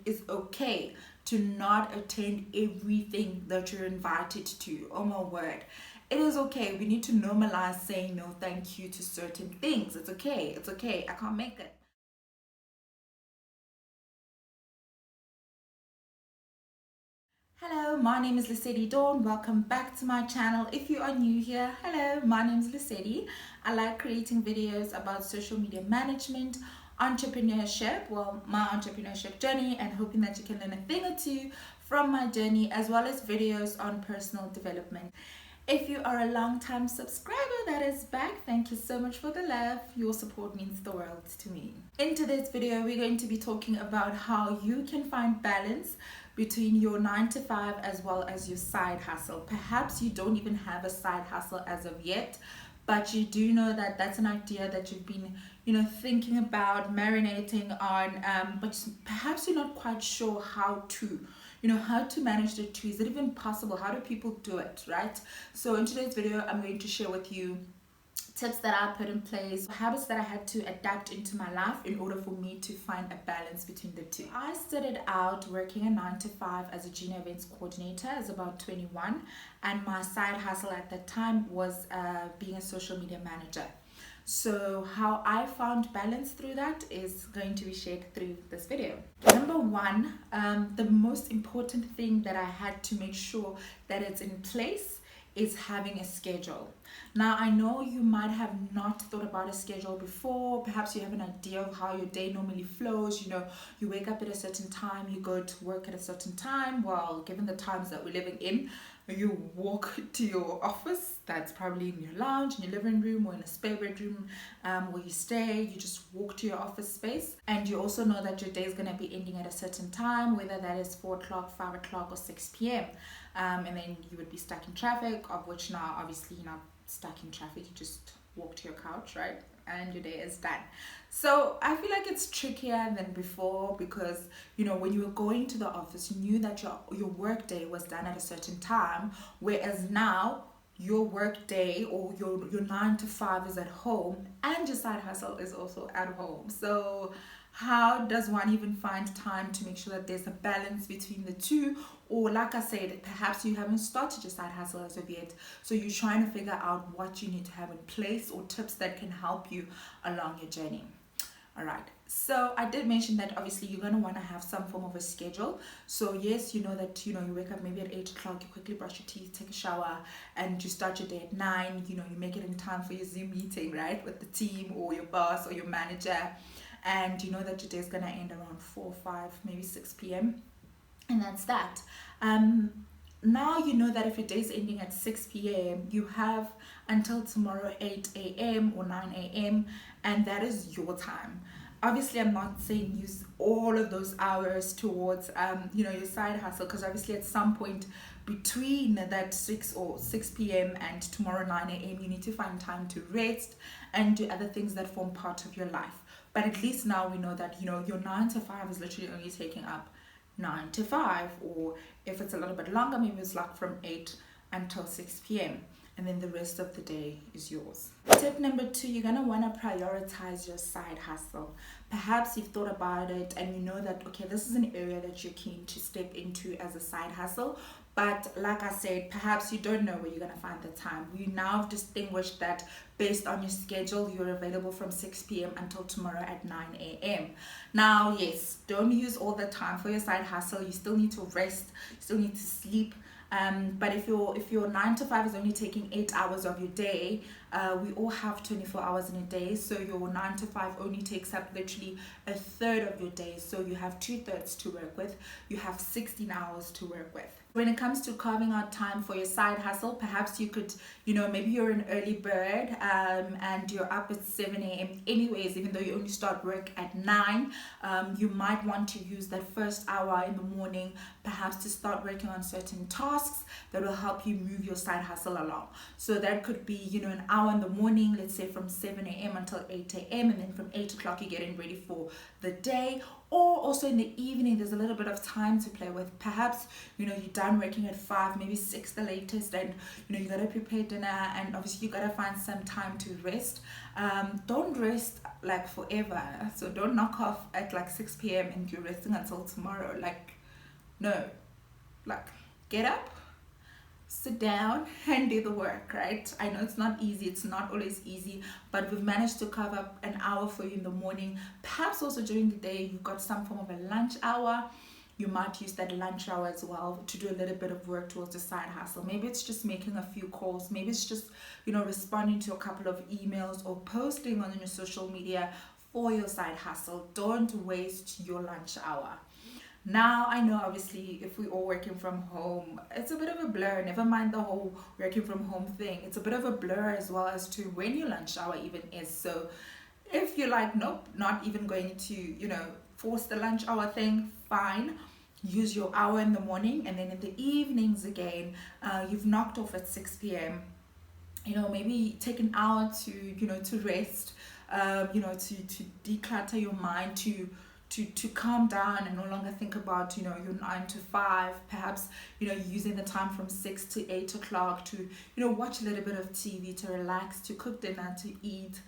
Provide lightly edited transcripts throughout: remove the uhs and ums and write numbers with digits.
is okay to not attend everything that you're invited to. Oh my word. It is okay. We need to normalize saying no thank you to certain things. It's okay. It's okay. I can't make it. Hello, my name is Lesedi Dawn. Welcome back to my channel. If you are new here, hello, my name is Lesedi. I like creating videos about social media management, entrepreneurship, my entrepreneurship journey, and hoping that you can learn a thing or two from my journey, as well as videos on personal development. If you are a long-time subscriber that is back, thank you so much for the love. Your support means the world to me. In today's video, we're going to be talking about how you can find balance between your 9 to 5 as well as your side hustle. Perhaps you don't even have a side hustle as of yet, but you do know that that's an idea that you've been thinking about, marinating on, but perhaps you're not quite sure how to how to manage the two. Is it even possible? How do people do it, right? So in today's video, I'm going to share with you tips that I put in place, habits that I had to adapt into my life in order for me to find a balance between the two. I started out working a 9 to 5 as a junior events coordinator as about 21, and my side hustle at that time was being a social media manager. So how I found balance through that is going to be shared through this video. Number one, the most important thing that I had to make sure that it's in place is having a schedule. Now, I know you might have not thought about a schedule before. Perhaps you have an idea of how your day normally flows. You wake up at a certain time, you go to work at a certain time. Well, given the times that we're living in, you walk to your office, that's probably in your lounge, in your living room, or in a spare bedroom where you stay. You just walk to your office space, and you also know that your day is going to be ending at a certain time, whether that is 4 o'clock, 5 o'clock, or 6 p.m. And then you would be stuck in traffic, of which now obviously you're not stuck in traffic, you just walk to your couch, right? And your day is done. So I feel like it's trickier than before because when you were going to the office, you knew that your work day was done at a certain time, whereas now your work day or your 9 to 5 is at home and your side hustle is also at home. So how does one even find time to make sure that there's a balance between the two? Or like I said, perhaps you haven't started your side hustle as of yet, so you're trying to figure out what you need to have in place or tips that can help you along your journey. All right, so I did mention that obviously you're going to want to have some form of a schedule. So yes, you know that you wake up maybe at 8 o'clock, you quickly brush your teeth, take a shower, and you start your day at 9. You make it in time for your Zoom meeting, right, with the team or your boss or your manager, and you know that your day is going to end around 4, 5, maybe 6 p.m. and that's that. Now you know that if your day is ending at 6 p.m., you have until tomorrow 8 a.m. or 9 a.m. and that is your time. Obviously, I'm not saying use all of those hours towards your side hustle, because obviously at some point between that 6 p.m. and tomorrow 9 a.m. you need to find time to rest and do other things that form part of your life. But at least now we know that your 9 to 5 is literally only taking up 9 to 5, or if it's a little bit longer, maybe it's like from 8 until 6 p.m. and then the rest of the day is yours. Tip number 2, you're going to want to prioritize your side hustle. Perhaps you've thought about it and you know that, okay, this is an area that you're keen to step into as a side hustle. But like I said, perhaps you don't know where you're going to find the time. We now have distinguished that based on your schedule, you're available from 6 p.m. until tomorrow at 9 a.m. Now, yes, don't use all the time for your side hustle. You still need to rest, you still need to sleep. But if your 9 to 5 is only taking 8 hours of your day, we all have 24 hours in a day, so your 9 to 5 only takes up literally a third of your day. So you have 2/3 to work with. You have 16 hours to work with. When it comes to carving out time for your side hustle, perhaps you could, maybe you're an early bird and you're up at 7 a.m. anyways, even though you only start work at 9. You might want to use that first hour in the morning perhaps to start working on certain tasks that will help you move your side hustle along. So that could be, an hour in the morning, let's say from 7 a.m. until 8 a.m. and then from 8 o'clock you're getting ready for the day. Or also in the evening, there's a little bit of time to play with. Perhaps, you're done working at 5, maybe 6 the latest, and you gotta prepare dinner, and obviously you gotta find some time to rest. Don't rest like forever. So don't knock off at like 6 p.m. and you're resting until tomorrow. Like, no. Like, get up, sit down and do the work, right? I know it's not easy, it's not always easy, but we've managed to carve up an hour for you in the morning. Perhaps also during the day you've got some form of a lunch hour. You might use that lunch hour as well to do a little bit of work towards the side hustle. Maybe it's just making a few calls, maybe it's just responding to a couple of emails or posting on your social media for your side hustle. Don't waste your lunch hour. Now, I know obviously if we're all working from home, it's a bit of a blur. Never mind the whole working from home thing. It's a bit of a blur as well as to when your lunch hour even is. So if you're like, nope, not even going to, force the lunch hour thing, fine. Use your hour in the morning, and then in the evenings again, you've knocked off at 6 p.m. Maybe take an hour to rest, to declutter your mind, to calm down and no longer think about your 9 to 5. Perhaps using the time from 6 to 8 o'clock to watch a little bit of TV, to relax, to cook dinner, to eat,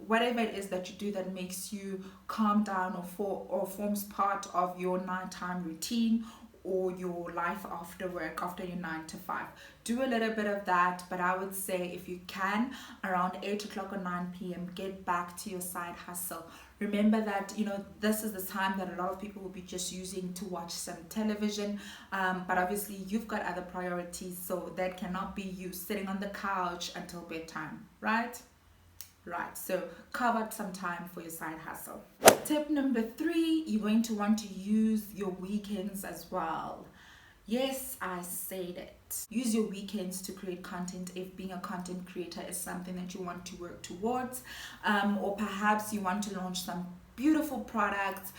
whatever it is that you do that makes you calm down or forms part of your nighttime routine or your life after work, after your 9 to 5. Do a little bit of that, but I would say if you can, around 8 o'clock or 9 p.m., get back to your side hustle. Remember that, this is the time that a lot of people will be just using to watch some television, but obviously you've got other priorities, so that cannot be you sitting on the couch until bedtime, right? Right, so carve out some time for your side hustle. Tip number 3, you're going to want to use your weekends as well. Yes, I said it. Use your weekends to create content if being a content creator is something that you want to work towards, or perhaps you want to launch some beautiful products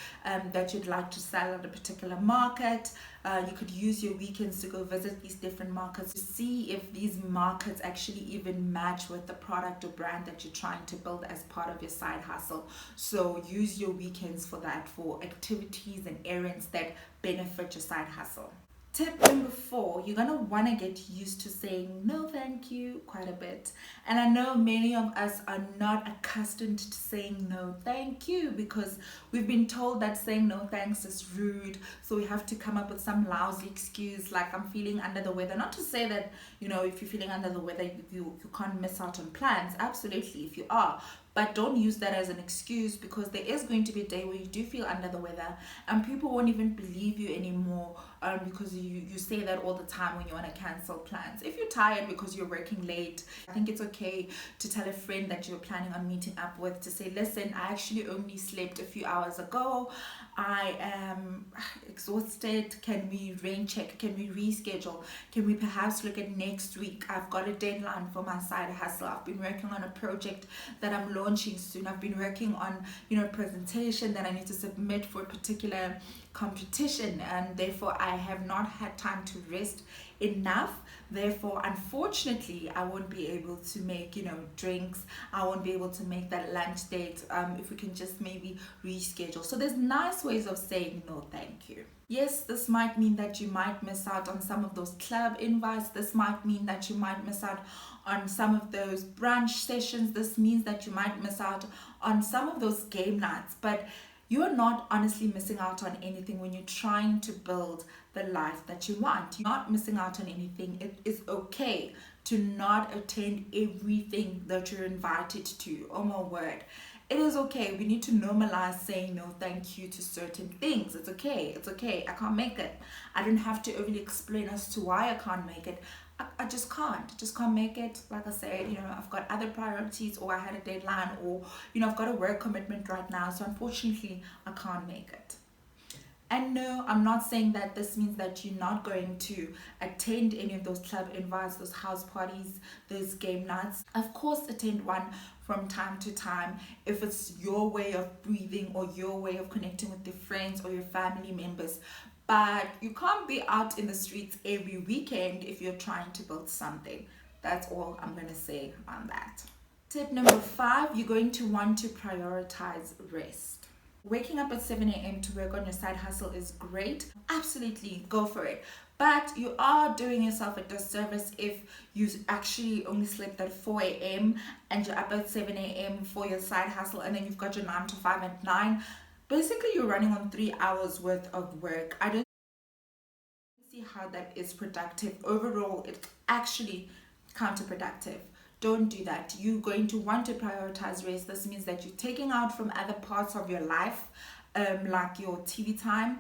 that you'd like to sell at a particular market. You could use your weekends to go visit these different markets to see if these markets actually even match with the product or brand that you're trying to build as part of your side hustle. So use your weekends for that, for activities and errands that benefit your side hustle. Tip number 4, you're going to want to get used to saying no thank you quite a bit. And I know many of us are not accustomed to saying no thank you because we've been told that saying no thanks is rude. So we have to come up with some lousy excuse like I'm feeling under the weather. Not to say that, if you're feeling under the weather, you can't miss out on plans. Absolutely, if you are. But don't use that as an excuse, because there is going to be a day where you do feel under the weather and people won't even believe you anymore, because you say that all the time when you want to cancel plans. If you're tired because you're working late, I think it's okay to tell a friend that you're planning on meeting up with to say, listen, I actually only slept a few hours ago. I am exhausted. Can we rain check? Can we reschedule? Can we perhaps look at next week? I've got a deadline for my side hustle. I've been working on a project that I'm launching soon. I've been working on a presentation that I need to submit for a particular competition, and therefore I have not had time to rest enough. Therefore, unfortunately, I won't be able to make drinks. I won't be able to make that lunch date. If we can just maybe reschedule. So there's nice ways of saying no thank you. Yes, this might mean that you might miss out on some of those club invites. This might mean that you might miss out on some of those brunch sessions. This means that you might miss out on some of those game nights. But you're not honestly missing out on anything when you're trying to build the life that you want. You're not missing out on anything. It is okay to not attend everything that you're invited to. Oh my word. It is okay. We need to normalize saying no thank you to certain things. It's okay. It's okay. I can't make it. I don't have to overly explain as to why I can't make it. I just can't make it. Like I said, I've got other priorities, or I had a deadline, or I've got a work commitment right now, so unfortunately I can't make it. And no, I'm not saying that this means that you're not going to attend any of those club invites, those house parties, those game nights. Of course, attend one from time to time if it's your way of breathing or your way of connecting with your friends or your family members. But you can't be out in the streets every weekend if you're trying to build something. That's all I'm going to say on that. Tip number 5, you're going to want to prioritize rest. Waking up at 7 a.m. to work on your side hustle is great. Absolutely, go for it. But you are doing yourself a disservice if you actually only slept at 4 a.m. and you're up at 7 a.m. for your side hustle, and then you've got your 9 to 5 at 9. Basically, you're running on 3 hours worth of work. I don't see how that is productive. Overall, it's actually counterproductive. Don't do that. You're going to want to prioritize rest. This means that you're taking out from other parts of your life, like your TV time,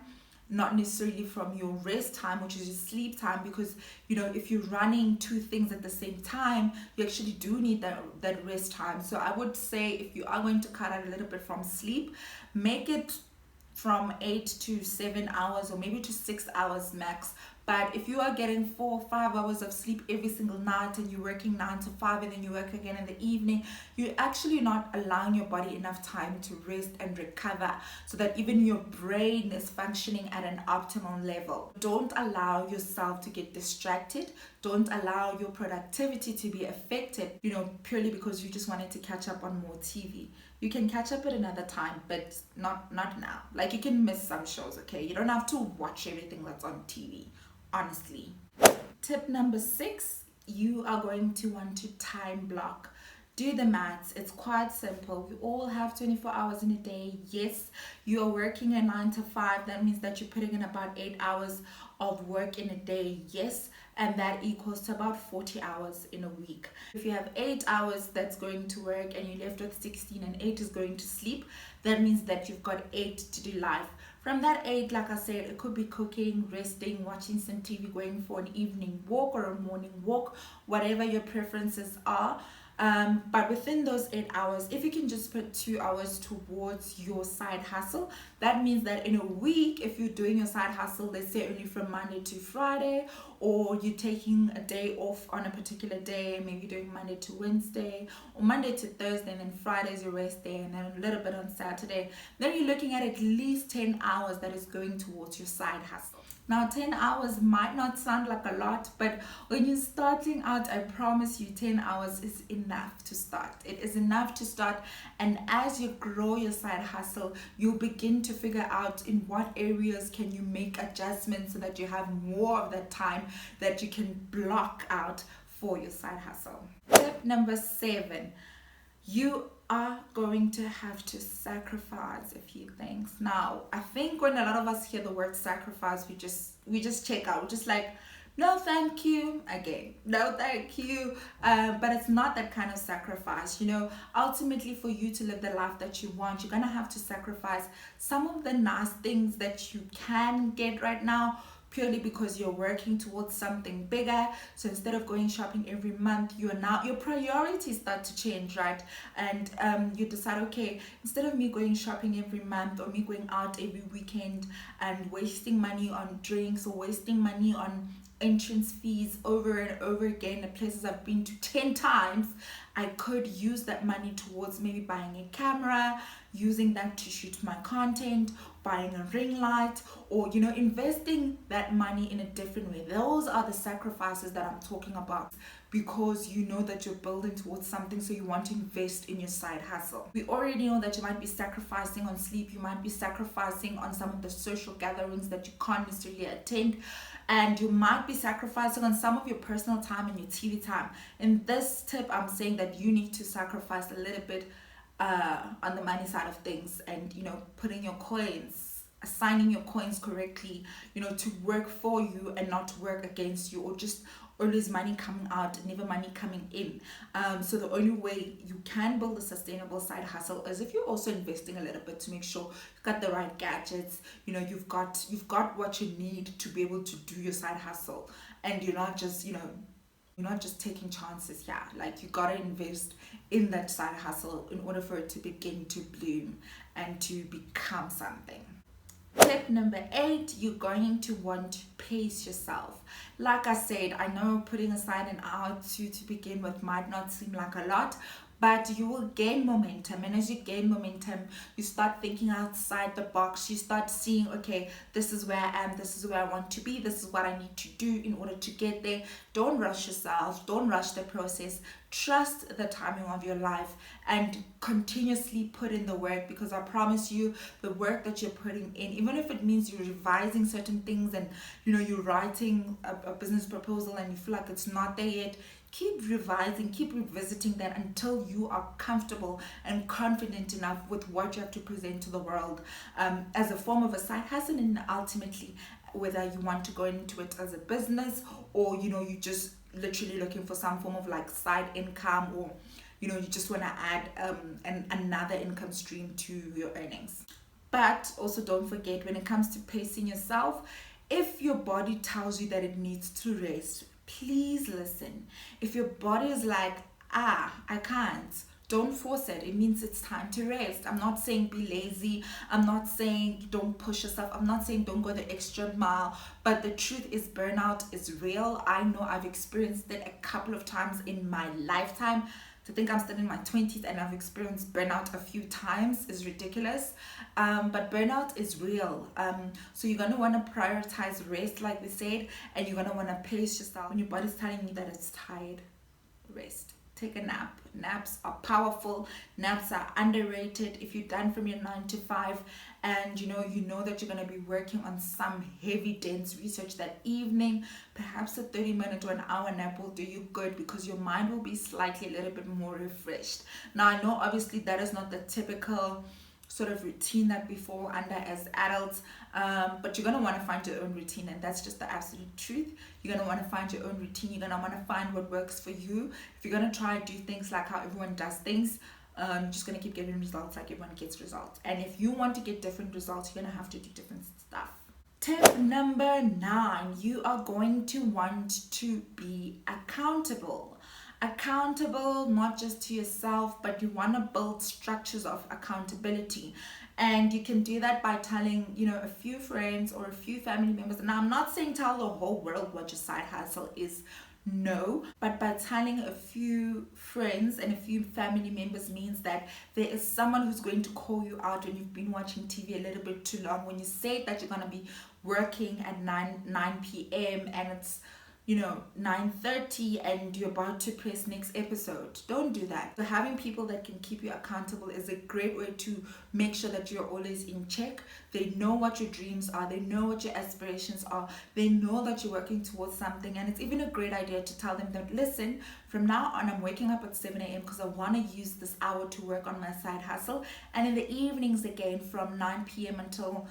not necessarily from your rest time, which is your sleep time, because if you're running two things at the same time, you actually do need that rest time. So I would say, if you are going to cut out a little bit from sleep, make it from 8 to 7 hours, or maybe to 6 hours max. But if you are getting 4 or 5 hours of sleep every single night, and you're working 9 to 5 and then you work again in the evening, you're actually not allowing your body enough time to rest and recover, so that even your brain is functioning at an optimal level. Don't allow yourself to get distracted. Don't allow your productivity to be affected, purely because you just wanted to catch up on more TV. You can catch up at another time, but not now. Like, you can miss some shows, okay? You don't have to watch everything that's on TV, honestly. Tip number 6, you are going to want to time block. Do the maths. It's quite simple. We all have 24 hours in a day. Yes, you are working a 9 to 5. That means that you're putting in about 8 hours of work in a day. Yes, and that equals to about 40 hours in a week. If you have 8 hours that's going to work and you're left with 16 and 8 is going to sleep, that means that you've got 8 to do life. From that 8, like I said, it could be cooking, resting, watching some TV, going for an evening walk or a morning walk, whatever your preferences are. But within those 8 hours, if you can just put 2 hours towards your side hustle, that means that in a week, if you're doing your side hustle, let's say only from Monday to Friday, or you're taking a day off on a particular day, maybe doing Monday to Wednesday, or Monday to Thursday, and then Friday's your rest day, and then a little bit on Saturday, then you're looking at least 10 hours that is going towards your side hustle. Now, 10 hours might not sound like a lot, but when you're starting out, I promise you 10 hours is enough to start. It is enough to start. And as you grow your side hustle, you'll begin to figure out in what areas can you make adjustments so that you have more of that time that you can block out for your side hustle. Tip number 7, you are going to have to sacrifice a few things. Now, I think when a lot of us hear the word sacrifice, we just check out. We're just like, no thank you, again, no thank you. But it's not that kind of sacrifice. Ultimately, for you to live the life that you want, you're gonna have to sacrifice some of the nice things that you can get right now, purely because you're working towards something bigger. So instead of going shopping every month, your priorities start to change, right? And you decide, okay, instead of me going shopping every month, or me going out every weekend and wasting money on drinks, or wasting money on entrance fees over and over again at places I've been to 10 times, I could use that money towards maybe buying a camera, using that to shoot my content, buying a ring light, or investing that money in a different way. Those are the sacrifices that I'm talking about, because you know that you're building towards something, so you want to invest in your side hustle. We already know that you might be sacrificing on sleep, you might be sacrificing on some of the social gatherings that you can't necessarily attend, and you might be sacrificing on some of your personal time and your TV time. In this tip, I'm saying that you need to sacrifice a little bit on the money side of things, and putting your coins, assigning your coins correctly, to work for you and not to work against you, or just always money coming out, never money coming in. So the only way you can build a sustainable side hustle is if you're also investing a little bit to make sure you've got the right gadgets, you've got what you need to be able to do your side hustle, and you're not just taking chances here. Like, you gotta invest in that side hustle in order for it to begin to bloom and to become something. Tip number 8, you're going to want to pace yourself. Like I said, I know putting aside an hour or two to begin with might not seem like a lot, but you will gain momentum. And as you gain momentum, you start thinking outside the box. You start seeing, okay, this is where I am, this is where I want to be, this is what I need to do in order to get there. Don't rush yourself, don't rush the process. Trust the timing of your life and continuously put in the work, because I promise you, the work that you're putting in, even if it means you're revising certain things and you're writing a business proposal and you feel like it's not there yet, keep revising, keep revisiting that until you are comfortable and confident enough with what you have to present to the world, as a form of a side hustle, and ultimately whether you want to go into it as a business, or you just literally looking for some form of like side income, or you just want to add another income stream to your earnings. But also don't forget, when it comes to pacing yourself, if your body tells you that it needs to rest, please listen. If your body is like, I can't, don't force it. It means it's time to rest. I'm not saying be lazy. I'm not saying don't push yourself. I'm not saying don't go the extra mile. But the truth is, burnout is real. I know I've experienced it a couple of times in my lifetime. To think I'm still in my 20s and I've experienced burnout a few times is ridiculous. But burnout is real. So you're going to want to prioritize rest, like we said, and you're going to want to pace yourself. When your body's telling you that it's tired, rest. Take a nap. Naps are powerful. Naps are underrated. If you're done from your 9 to 5 and you know that you're going to be working on some heavy dense research that evening, perhaps a 30-minute or an hour nap will do you good, because your mind will be slightly a little bit more refreshed. Now I know obviously that is not the typical sort of routine that we fall under as adults, but you're going to want to find your own routine, and that's just the absolute truth. You're going to want to find your own routine. You're going to want to find what works for you. If you're going to try and do things like how everyone does things, you're just going to keep getting results like everyone gets results. And if you want to get different results, you're going to have to do different stuff. Tip number 9, you are going to want to be accountable. Accountable not just to yourself, but you want to build structures of accountability. And you can do that by telling a few friends or a few family members. Now I'm not saying tell the whole world what your side hustle is, no, but by telling a few friends and a few family members means that there is someone who's going to call you out when you've been watching TV a little bit too long, when you say that you're going to be working at 9 p.m. and it's 9:30 and you're about to press next episode. Don't do that. So having people that can keep you accountable is a great way to make sure that you're always in check. They know what your dreams are, they know what your aspirations are, they know that you're working towards something. And it's even a great idea to tell them that, listen, from now on I'm waking up at 7 a.m. because I want to use this hour to work on my side hustle, and in the evenings again from 9 p.m. until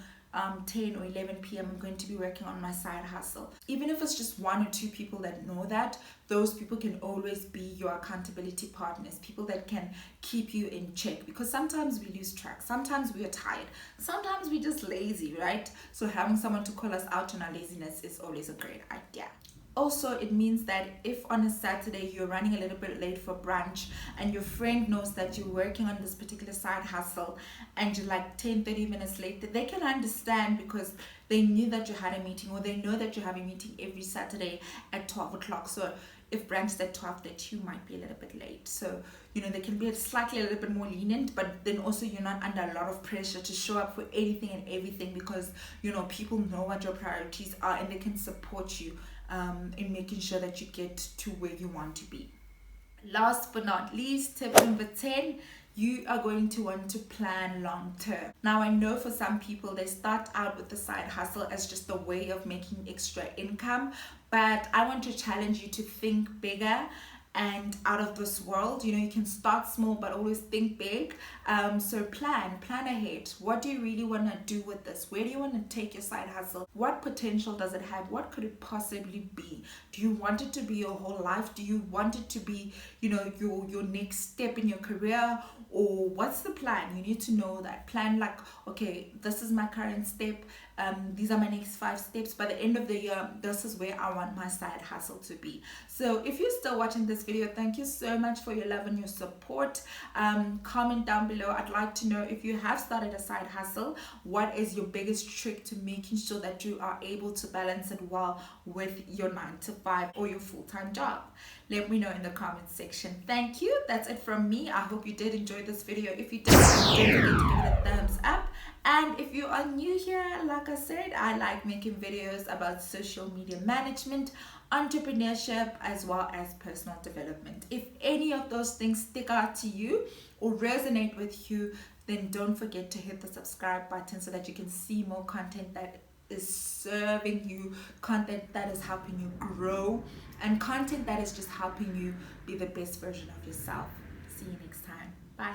10 or 11 p.m. I'm going to be working on my side hustle. Even if it's just 1 or 2 people that know that, those people can always be your accountability partners, people that can keep you in check, because sometimes we lose track, sometimes we are tired, sometimes we're just lazy, right? So having someone to call us out on our laziness is always a great idea. Also, it means that if on a Saturday you're running a little bit late for brunch and your friend knows that you're working on this particular side hustle and you're like 10-30 minutes late, they can understand, because they knew that you had a meeting, or they know that you have a meeting every Saturday at 12 o'clock. So if brunch is at 12, that you might be a little bit late. So, they can be slightly a little bit more lenient, but then also you're not under a lot of pressure to show up for anything and everything, because, people know what your priorities are and they can support you in making sure that you get to where you want to be. Last but not least, tip number 10, you are going to want to plan long term. Now I know for some people they start out with the side hustle as just a way of making extra income, but I want to challenge you to think bigger and out of this world. You can start small but always think big. So plan ahead. What do you really want to do with this? Where do you want to take your side hustle? What potential does it have? What could it possibly be? Do you want it to be your whole life? Do you want it to be your next step in your career? Or what's the plan? You need to know that. Plan like, okay, this is my current step, these are my next 5 steps. By the end of the year, this is where I want my side hustle to be. So if you're still watching this video, thank you so much for your love and your support. Comment down below. I'd like to know, if you have started a side hustle, what is your biggest trick to making sure that you are able to balance it well with your 9 to 5 or your full-time job? let me know in the comments section. Thank you. That's it from me. I hope you did enjoy this video. If you did, don't forget to give it a thumbs up. And if you are new here, like I said, I like making videos about social media management, entrepreneurship, as well as personal development. If any of those things stick out to you or resonate with you, then don't forget to hit the subscribe button so that you can see more content that is serving you, content that is helping you grow, and content that is just helping you be the best version of yourself. See you next time. Bye.